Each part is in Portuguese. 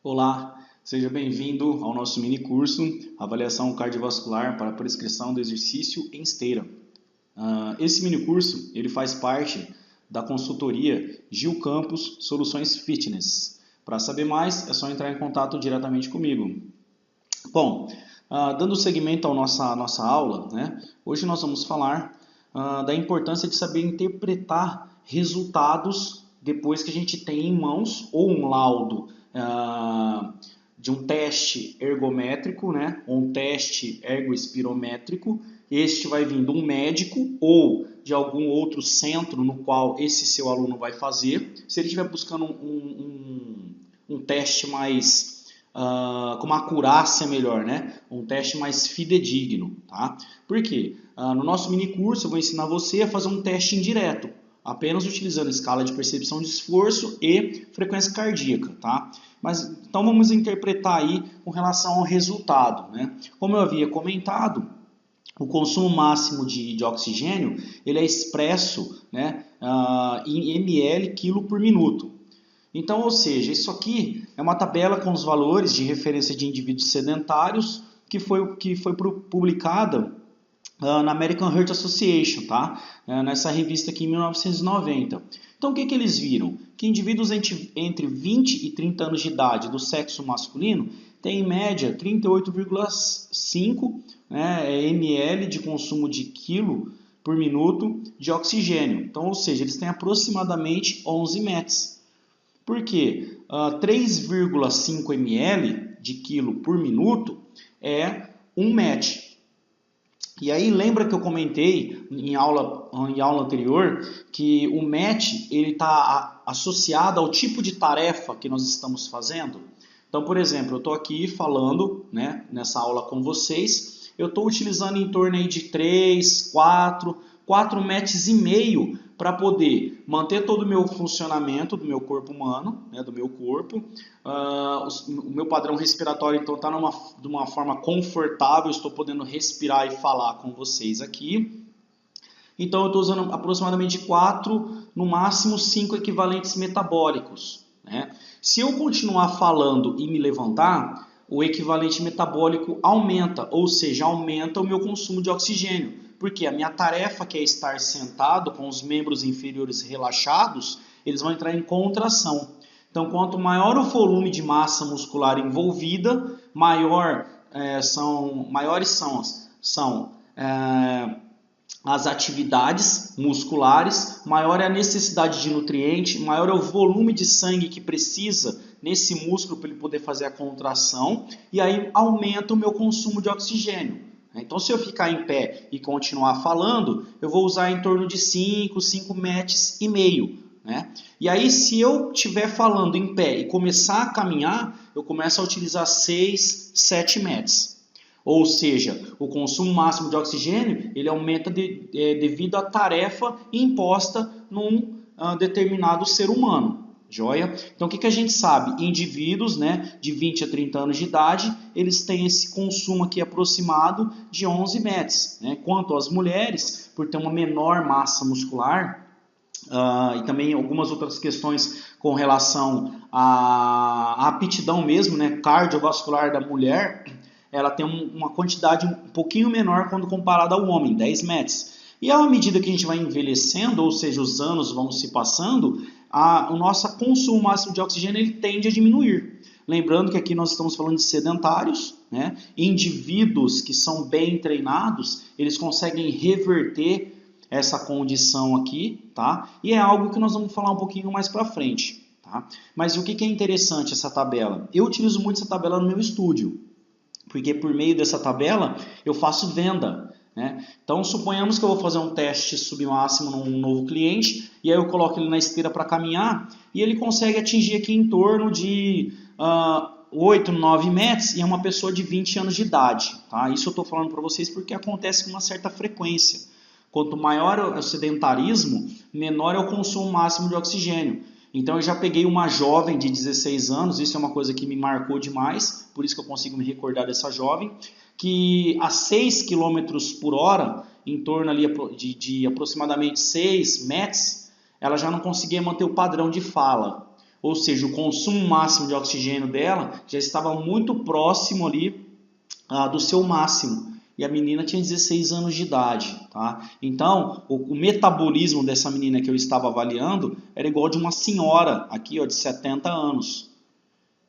Olá, seja bem-vindo ao nosso mini curso Avaliação Cardiovascular para Prescrição do Exercício em Esteira. Esse mini curso ele faz parte da consultoria Gil Campos Soluções Fitness. Para saber mais, é só entrar em contato diretamente comigo. Bom, dando seguimento à nossa aula, né, hoje nós vamos falar da importância de saber interpretar resultados depois que a gente tem em mãos ou um laudo de um teste ergométrico, né, ou um teste ergoespirométrico. Este vai vir de um médico ou de algum outro centro no qual esse seu aluno vai fazer. Se ele estiver buscando um teste mais com uma acurácia melhor, né? Um teste mais fidedigno, tá? Por quê? No nosso mini curso eu vou ensinar você a fazer um teste indireto, apenas utilizando escala de percepção de esforço e frequência cardíaca, tá? Mas então vamos interpretar aí com relação ao resultado, né? Como eu havia comentado, o consumo máximo de oxigênio ele é expresso, né, em ml quilo por minuto. Então, ou seja, isso aqui é uma tabela com os valores de referência de indivíduos sedentários que foi publicada na American Heart Association, tá? Nessa revista aqui em 1990. Então, o que eles viram? Que indivíduos entre 20 e 30 anos de idade do sexo masculino têm em média 38,5 ml de consumo de quilo por minuto de oxigênio. Então, ou seja, eles têm aproximadamente 11 METs. Por quê? 3,5 ml de quilo por minuto é 1 MET. E aí lembra que eu comentei em aula anterior que o MET está associado ao tipo de tarefa que nós estamos fazendo? Então, por exemplo, eu estou aqui falando, né, nessa aula com vocês, eu estou utilizando em torno aí de 3, 4 METs e meio para poder manter todo o meu funcionamento do meu corpo humano, né, do meu corpo. O meu padrão respiratório então está de uma forma confortável, estou podendo respirar e falar com vocês aqui. Então eu estou usando aproximadamente 4, no máximo 5 equivalentes metabólicos, né? Se eu continuar falando e me levantar, o equivalente metabólico aumenta, ou seja, aumenta o meu consumo de oxigênio. Porque a minha tarefa, que é estar sentado com os membros inferiores relaxados, eles vão entrar em contração. Então, quanto maior o volume de massa muscular envolvida, maiores são as atividades musculares, maior é a necessidade de nutriente, maior é o volume de sangue que precisa nesse músculo para ele poder fazer a contração, e aí aumenta o meu consumo de oxigênio. Então, se eu ficar em pé e continuar falando, eu vou usar em torno de 5 METs e meio. Né? E aí, se eu estiver falando em pé e começar a caminhar, eu começo a utilizar 6, 7 METs. Ou seja, o consumo máximo de oxigênio ele aumenta devido à tarefa imposta num determinado ser humano. Joia? Então, o que a gente sabe? Indivíduos, né, de 20 a 30 anos de idade, eles têm esse consumo aqui aproximado de 11 METs. Né? Quanto às mulheres, por ter uma menor massa muscular, e também algumas outras questões com relação à aptidão mesmo, né, cardiovascular da mulher, ela tem uma quantidade um pouquinho menor quando comparada ao homem, 10 METs. E à medida que a gente vai envelhecendo, ou seja, os anos vão se passando, o nosso consumo máximo de oxigênio ele tende a diminuir. Lembrando que aqui nós estamos falando de sedentários, né? Indivíduos que são bem treinados, eles conseguem reverter essa condição aqui, tá? E é algo que nós vamos falar um pouquinho mais para frente, tá? Mas o que é interessante essa tabela? Eu utilizo muito essa tabela no meu estúdio, porque por meio dessa tabela eu faço venda. Né? Então, suponhamos que eu vou fazer um teste submáximo num novo cliente, e aí eu coloco ele na esteira para caminhar, e ele consegue atingir aqui em torno de 8, 9 METs, e é uma pessoa de 20 anos de idade. Tá? Isso eu estou falando para vocês porque acontece com uma certa frequência. Quanto maior é o sedentarismo, menor é o consumo máximo de oxigênio. Então, eu já peguei uma jovem de 16 anos, isso é uma coisa que me marcou demais, por isso que eu consigo me recordar dessa jovem, que a 6 km por hora, em torno ali de aproximadamente 6 METs, ela já não conseguia manter o padrão de fala. ou seja, o consumo máximo de oxigênio dela já estava muito próximo ali do seu máximo. E a menina tinha 16 anos de idade, tá? Então, o metabolismo dessa menina que eu estava avaliando era igual de uma senhora aqui, ó, de 70 anos.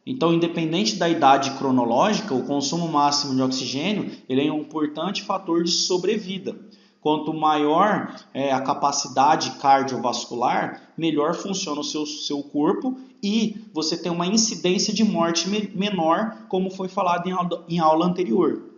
Então, independente da idade cronológica, o consumo máximo de oxigênio ele é um importante fator de sobrevida. Quanto maior a capacidade cardiovascular, melhor funciona o seu corpo e você tem uma incidência de morte menor, como foi falado em aula anterior.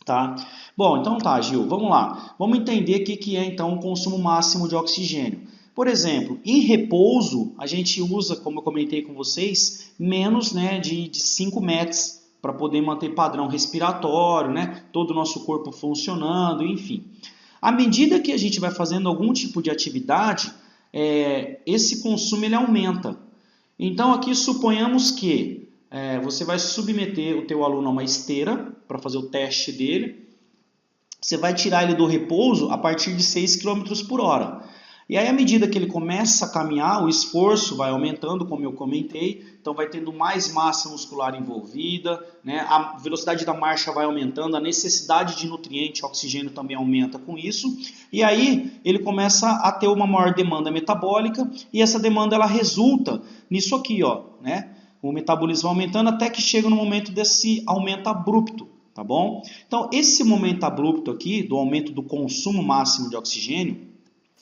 Tá? Bom, então tá, Gil, vamos lá. Vamos entender o que é então o consumo máximo de oxigênio. Por exemplo, em repouso, a gente usa, como eu comentei com vocês, menos de 5 metros para poder manter padrão respiratório, né? Todo o nosso corpo funcionando, enfim. À medida que a gente vai fazendo algum tipo de atividade, esse consumo ele aumenta. Então aqui suponhamos que você vai submeter o teu aluno a uma esteira para fazer o teste dele. Você vai tirar ele do repouso a partir de 6 km por hora. E aí, à medida que ele começa a caminhar, o esforço vai aumentando, como eu comentei. Então, vai tendo mais massa muscular envolvida, né? A velocidade da marcha vai aumentando, a necessidade de nutriente, oxigênio também aumenta com isso. E aí, ele começa a ter uma maior demanda metabólica e essa demanda ela resulta nisso aqui, ó, né? O metabolismo aumentando até que chega no momento desse aumento abrupto, tá bom? Então, esse momento abrupto aqui, do aumento do consumo máximo de oxigênio,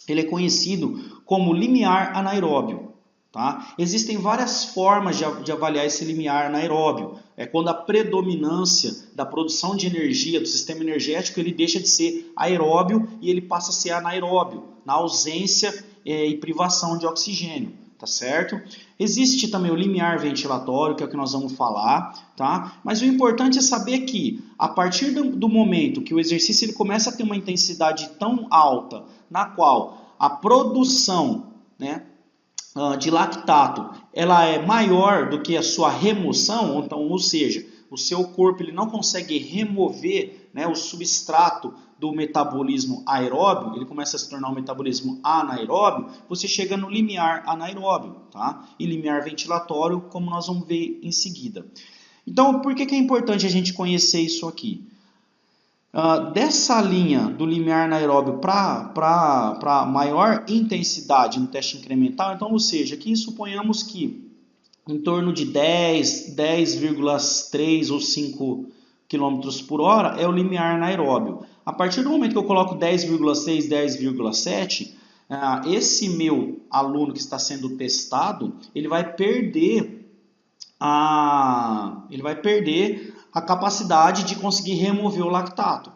ele é conhecido como limiar anaeróbio. Tá? Existem várias formas de avaliar esse limiar anaeróbio. É quando a predominância da produção de energia do sistema energético ele deixa de ser aeróbio e ele passa a ser anaeróbio, na ausência e privação de oxigênio. Tá certo? Existe também o limiar ventilatório, que é o que nós vamos falar, tá? Mas o importante é saber que, a partir do momento que o exercício ele começa a ter uma intensidade tão alta, na qual a produção, né, de lactato ela é maior do que a sua remoção, então, ou seja, o seu corpo ele não consegue remover, né, o substrato do metabolismo aeróbio, ele começa a se tornar um metabolismo anaeróbio, você chega no limiar anaeróbio, tá? E limiar ventilatório, como nós vamos ver em seguida. Então, por que é importante a gente conhecer isso aqui? Dessa linha do limiar anaeróbio para maior intensidade no teste incremental, então, ou seja, aqui suponhamos que em torno de 10,3 ou 5 km por hora é o limiar anaeróbio. A partir do momento que eu coloco 10,6, 10,7, esse meu aluno que está sendo testado, ele vai perder a capacidade de conseguir remover o lactato.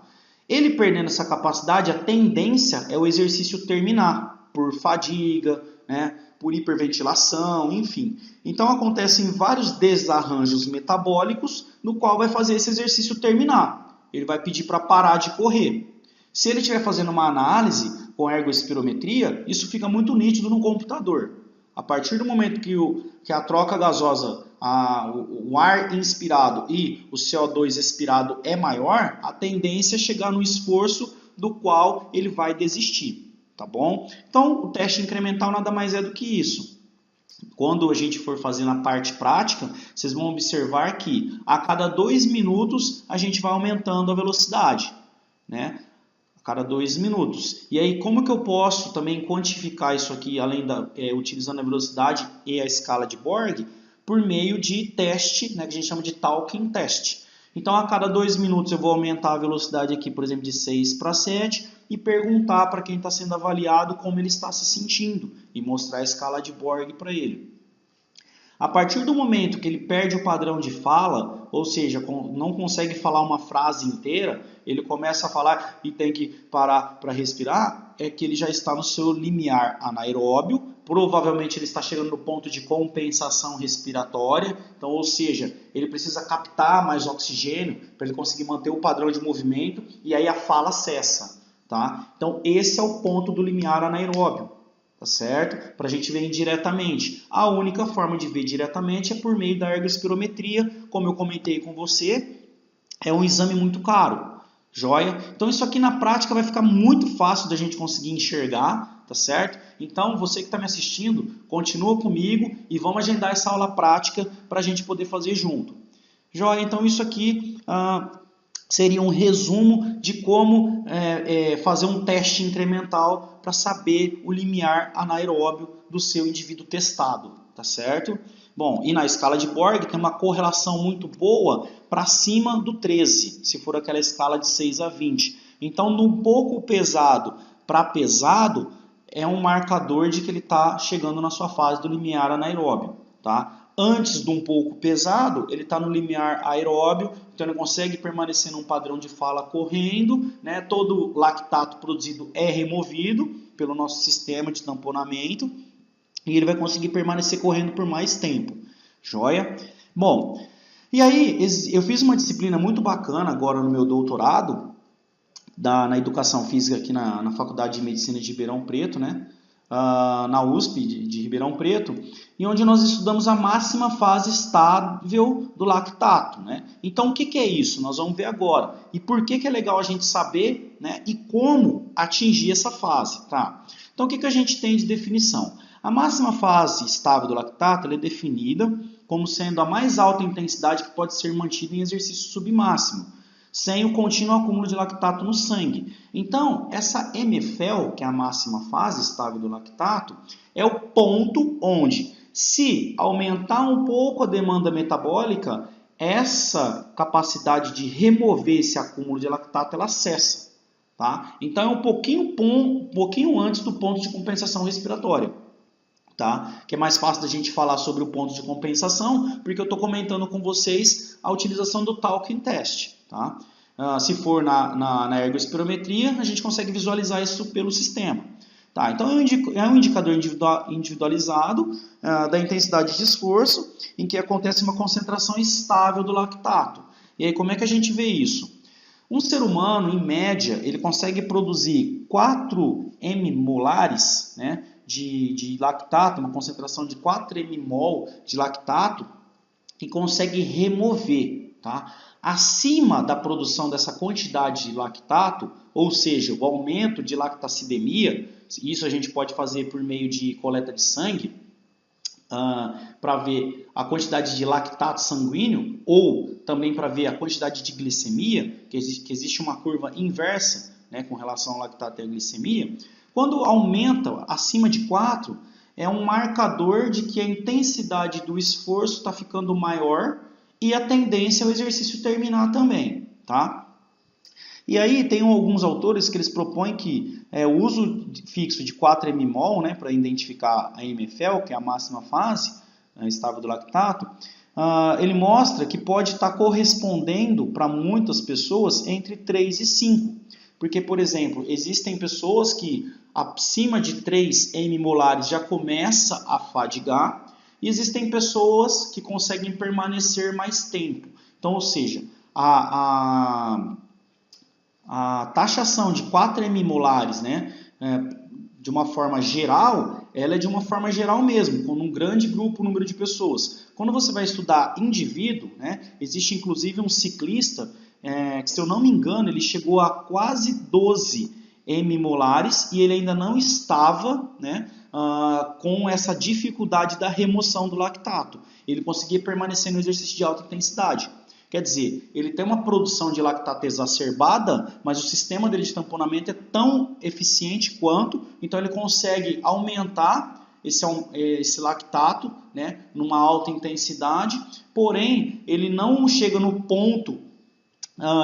Ele perdendo essa capacidade, a tendência é o exercício terminar por fadiga, né, por hiperventilação, enfim. Então acontecem vários desarranjos metabólicos no qual vai fazer esse exercício terminar. Ele vai pedir para parar de correr. Se ele estiver fazendo uma análise com ergospirometria, isso fica muito nítido no computador. A partir do momento que a troca gasosa, o ar inspirado e o CO2 expirado é maior, a tendência é chegar no esforço do qual ele vai desistir. Tá bom? Então, o teste incremental nada mais é do que isso. Quando a gente for fazer na parte prática, vocês vão observar que a cada 2 minutos a gente vai aumentando a velocidade, né? A cada 2 minutos. E aí, como que eu posso também quantificar isso aqui, além utilizando a velocidade e a escala de Borg, por meio de teste, né, que a gente chama de talking test. Então, a cada 2 minutos eu vou aumentar a velocidade aqui, por exemplo, de 6 para 7 e perguntar para quem está sendo avaliado como ele está se sentindo e mostrar a escala de Borg para ele. A partir do momento que ele perde o padrão de fala, ou seja, não consegue falar uma frase inteira, ele começa a falar e tem que parar para respirar, é que ele já está no seu limiar anaeróbio, provavelmente ele está chegando no ponto de compensação respiratória, então, ou seja, ele precisa captar mais oxigênio para ele conseguir manter o padrão de movimento e aí a fala cessa, tá? Então, esse é o ponto do limiar anaeróbio. Tá certo? Para a gente ver indiretamente. A única forma de ver diretamente é por meio da ergospirometria, como eu comentei com você, é um exame muito caro. Joia? Então isso aqui na prática vai ficar muito fácil da gente conseguir enxergar, tá certo? Então, você que está me assistindo, continua comigo e vamos agendar essa aula prática para a gente poder fazer junto. Joia, então isso aqui seria um resumo de como fazer um teste incremental para saber o limiar anaeróbio do seu indivíduo testado, tá certo? Bom, e na escala de Borg tem uma correlação muito boa para cima do 13, se for aquela escala de 6 a 20. Então, no pouco pesado para pesado, é um marcador de que ele está chegando na sua fase do limiar anaeróbio, tá? Antes de um pouco pesado, ele está no limiar aeróbio, então ele consegue permanecer num padrão de fala correndo, né? Todo lactato produzido é removido pelo nosso sistema de tamponamento e ele vai conseguir permanecer correndo por mais tempo. Joia? Bom, e aí eu fiz uma disciplina muito bacana agora no meu doutorado, na Educação Física aqui na Faculdade de Medicina de Ribeirão Preto, né? Na USP de Ribeirão Preto, e onde nós estudamos a máxima fase estável do lactato, né? Então, o que é isso? Nós vamos ver agora. E por que é legal a gente saber, né? E como atingir essa fase, tá? Então, o que a gente tem de definição? A máxima fase estável do lactato ela é definida como sendo a mais alta intensidade que pode ser mantida em exercício submáximo, sem o contínuo acúmulo de lactato no sangue. Então, essa MFL, que é a máxima fase estável do lactato, é o ponto onde, se aumentar um pouco a demanda metabólica, essa capacidade de remover esse acúmulo de lactato, ela cessa. Tá? Então, é um pouquinho antes do ponto de compensação respiratória. Tá? Que é mais fácil da gente falar sobre o ponto de compensação, porque eu estou comentando com vocês a utilização do Talking Test. Tá? Se for na ergospirometria, a gente consegue visualizar isso pelo sistema. Tá? Então, é um indicador individualizado da intensidade de esforço, em que acontece uma concentração estável do lactato. E aí, como é que a gente vê isso? Um ser humano, em média, ele consegue produzir 4 mmolares, né, de lactato, uma concentração de 4 mmol de lactato, e consegue remover. Tá? Acima da produção dessa quantidade de lactato, ou seja, o aumento de lactacidemia, isso a gente pode fazer por meio de coleta de sangue, para ver a quantidade de lactato sanguíneo, ou também para ver a quantidade de glicemia, que existe uma curva inversa, né, com relação ao lactato e à glicemia. Quando aumenta acima de 4, é um marcador de que a intensidade do esforço está ficando maior e a tendência é o exercício terminar também, tá? E aí tem alguns autores que eles propõem que o uso fixo de 4 mmol, né, para identificar a MFL, que é a máxima fase estável do lactato, ele mostra que pode estar correspondendo para muitas pessoas entre 3 e 5. Porque, por exemplo, existem pessoas que acima de 3 mmolares já começa a fadigar, e existem pessoas que conseguem permanecer mais tempo. Então, ou seja, a taxação de 4 mmolares, né, de uma forma geral, ela é de uma forma geral mesmo, com um grande número de pessoas. Quando você vai estudar indivíduo, né, existe inclusive um ciclista, que se eu não me engano, ele chegou a quase 12 mmolares e ele ainda não estava, né, com essa dificuldade da remoção do lactato. Ele conseguia permanecer no exercício de alta intensidade. Quer dizer, ele tem uma produção de lactato exacerbada, mas o sistema dele de tamponamento é tão eficiente quanto, então ele consegue aumentar esse lactato, né, numa alta intensidade, porém ele não chega no ponto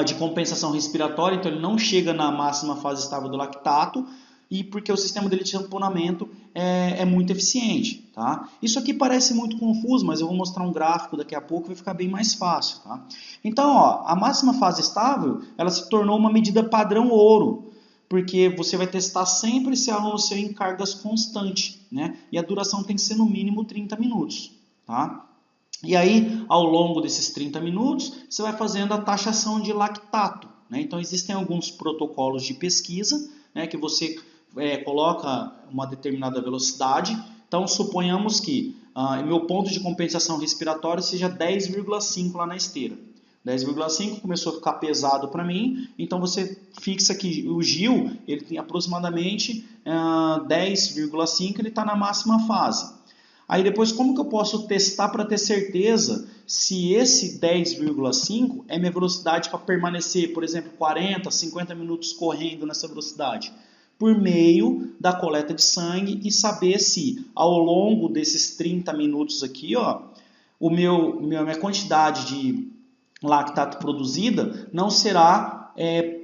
de compensação respiratória, então ele não chega na máxima fase estável do lactato, e porque o sistema dele de tamponamento é muito eficiente. Tá? Isso aqui parece muito confuso, mas eu vou mostrar um gráfico daqui a pouco, vai ficar bem mais fácil. Tá? Então, a máxima fase estável, ela se tornou uma medida padrão ouro, porque você vai testar sempre esse aluno seu em cargas constantes, né? E a duração tem que ser no mínimo 30 minutos. Tá? E aí, ao longo desses 30 minutos, você vai fazendo a taxação de lactato. Né? Então, existem alguns protocolos de pesquisa, né, que você coloca uma determinada velocidade. Então, suponhamos que meu ponto de compensação respiratória seja 10,5 lá na esteira. 10,5 começou a ficar pesado para mim, então você fixa que o Gil ele tem aproximadamente 10,5, ele está na máxima fase. Aí depois como que eu posso testar para ter certeza se esse 10,5 é minha velocidade para permanecer, por exemplo, 40, 50 minutos correndo nessa velocidade? Por meio da coleta de sangue e saber se ao longo desses 30 minutos aqui, ó, minha quantidade de lactato produzida não será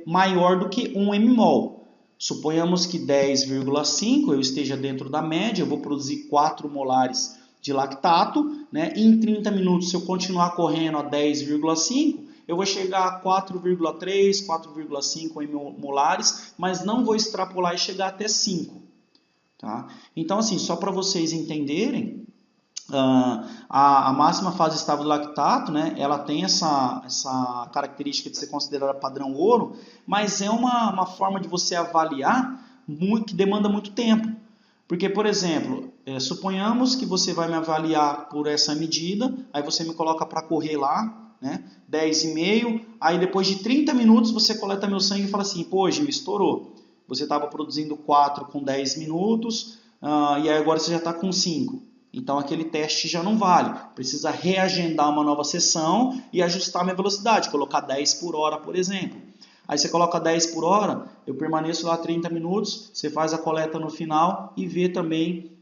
maior do que 1 mmol. Suponhamos que 10,5 eu esteja dentro da média, eu vou produzir 4 molares de lactato, né? E em 30 minutos, se eu continuar correndo a 10,5, eu vou chegar a 4,3, 4,5 molares, mas não vou extrapolar e chegar até 5. Tá? Então, assim, só para vocês entenderem, a máxima fase estável do lactato, né, ela tem essa característica de ser considerada padrão ouro, mas é uma forma de você avaliar que demanda muito tempo. Porque, por exemplo, suponhamos que você vai me avaliar por essa medida, aí você me coloca para correr lá, né, 10,5, aí depois de 30 minutos você coleta meu sangue e fala assim, pô, Gil, estourou. Você estava produzindo 4 com 10 minutos, e aí agora você já está com 5. Então aquele teste já não vale, precisa reagendar uma nova sessão e ajustar a minha velocidade, colocar 10 por hora, por exemplo. Aí você coloca 10 por hora, eu permaneço lá 30 minutos, você faz a coleta no final e vê também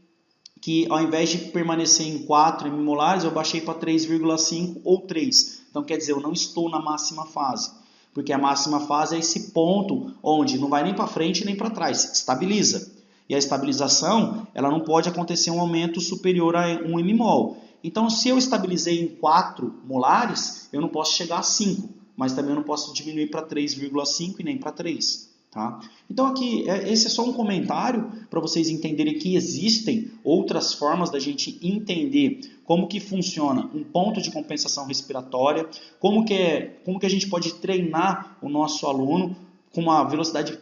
que ao invés de permanecer em 4 mmolares, eu baixei para 3,5 ou 3. Então quer dizer, eu não estou na máxima fase, porque a máxima fase é esse ponto onde não vai nem para frente nem para trás, estabiliza. E a estabilização, ela não pode acontecer um aumento superior a 1 mmol. Então, se eu estabilizei em 4 molares, eu não posso chegar a 5, mas também eu não posso diminuir para 3,5 e nem para 3. Tá? Então, aqui, esse é só um comentário para vocês entenderem que existem outras formas da gente entender como que funciona um ponto de compensação respiratória, como que a gente pode treinar o nosso aluno com uma velocidade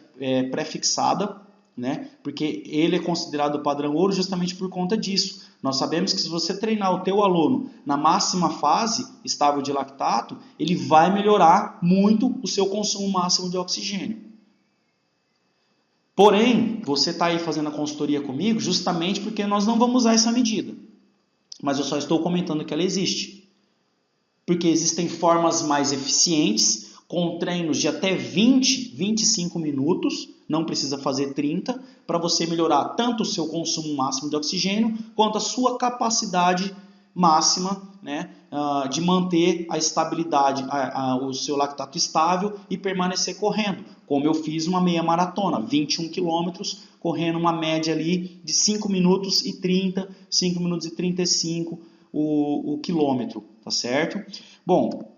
pré-fixada, né? Porque ele é considerado padrão ouro justamente por conta disso. Nós sabemos que se você treinar o teu aluno na máxima fase estável de lactato, ele vai melhorar muito o seu consumo máximo de oxigênio. Porém, você está aí fazendo a consultoria comigo justamente porque nós não vamos usar essa medida. Mas eu só estou comentando que ela existe. Porque existem formas mais eficientes, com treinos de até 20, 25 minutos, não precisa fazer 30, para você melhorar tanto o seu consumo máximo de oxigênio, quanto a sua capacidade máxima, né, de manter a estabilidade, o seu lactato estável e permanecer correndo. Como eu fiz uma meia maratona, 21 quilômetros, correndo uma média ali de 5 minutos e 30, 5 minutos e 35 o quilômetro, tá certo? Bom,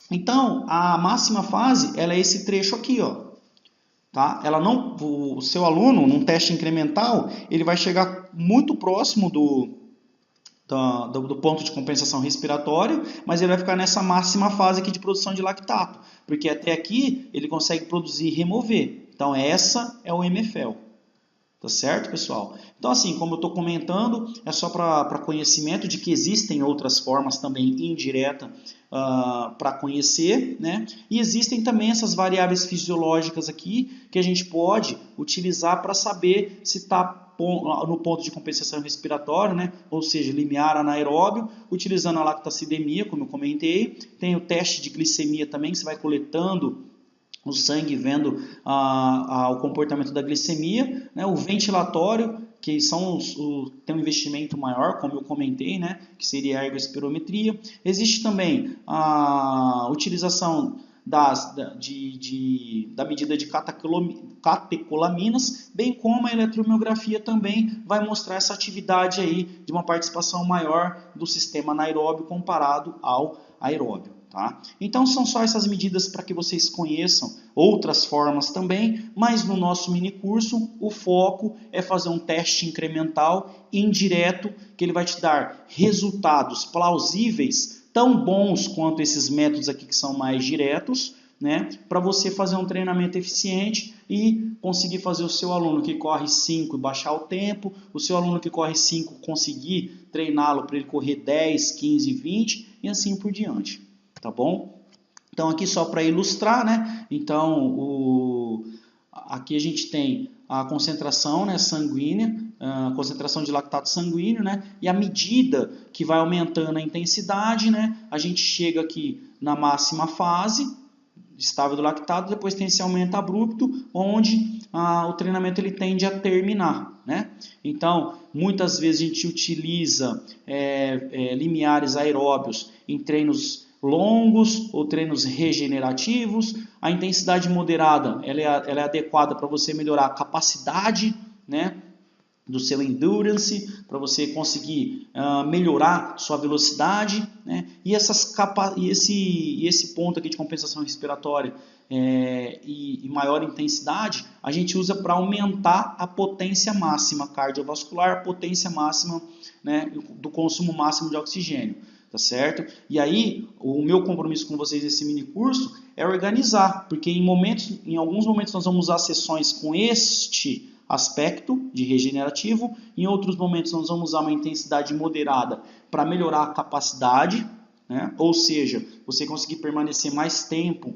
então, a máxima fase, ela é esse trecho aqui, ó. Tá? O seu aluno, num teste incremental, ele vai chegar muito próximo do ponto de compensação respiratória, mas ele vai ficar nessa máxima fase aqui de produção de lactato, porque até aqui ele consegue produzir e remover. Então, essa é o MFL. Tá certo, pessoal? Então, assim, como eu estou comentando, é só para conhecimento de que existem outras formas também indireta para conhecer, né? E existem também essas variáveis fisiológicas aqui que a gente pode utilizar para saber se está no ponto de compensação respiratória, né? Ou seja, limiar anaeróbio, utilizando a lactacidemia, como eu comentei. Tem o teste de glicemia também, que você vai coletando o sangue, vendo o comportamento da glicemia, né? O ventilatório, que tem um investimento maior, como eu comentei, né? Que seria a ergospirometria. Existe também a utilização da medida de catecolaminas, bem como a eletromiografia também vai mostrar essa atividade aí de uma participação maior do sistema anaeróbio comparado ao aeróbio. Tá? Então são só essas medidas para que vocês conheçam outras formas também, mas no nosso mini curso o foco é fazer um teste incremental indireto que ele vai te dar resultados plausíveis, tão bons quanto esses métodos aqui que são mais diretos, né? Para você fazer um treinamento eficiente e conseguir fazer o seu aluno que corre 5 e baixar o tempo, o seu aluno que corre 5 conseguir treiná-lo para ele correr 10, 15, 20 e assim por diante. Tá bom? Então, aqui só para ilustrar, né? Então, aqui a gente tem a concentração, né, sanguínea, a concentração de lactato sanguíneo, né? E à medida que vai aumentando a intensidade, né, a gente chega aqui na máxima fase estável do lactato, depois tem esse aumento abrupto, onde o treinamento ele tende a terminar, né? Então, muitas vezes a gente utiliza limiares aeróbios em treinos longos ou treinos regenerativos. A intensidade moderada ela é adequada para você melhorar a capacidade, né, do seu endurance, para você conseguir melhorar sua velocidade, né? E esse ponto aqui de compensação respiratória e maior intensidade, a gente usa para aumentar a potência máxima cardiovascular, a potência máxima, né, do consumo máximo de oxigênio. Tá certo? E aí, o meu compromisso com vocês nesse mini curso é organizar, porque em alguns momentos nós vamos usar sessões com este aspecto de regenerativo, em outros momentos nós vamos usar uma intensidade moderada para melhorar a capacidade, né? Ou seja, você conseguir permanecer mais tempo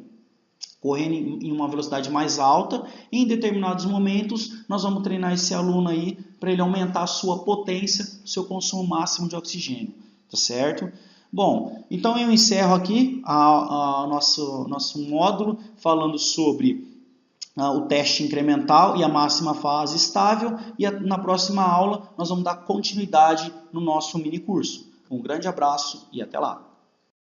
correndo em uma velocidade mais alta. E em determinados momentos nós vamos treinar esse aluno aí para ele aumentar a sua potência, o seu consumo máximo de oxigênio. Tá certo? Bom, então eu encerro aqui nosso módulo falando sobre o teste incremental e a máxima fase estável, e na próxima aula nós vamos dar continuidade no nosso mini curso. Um grande abraço e até lá!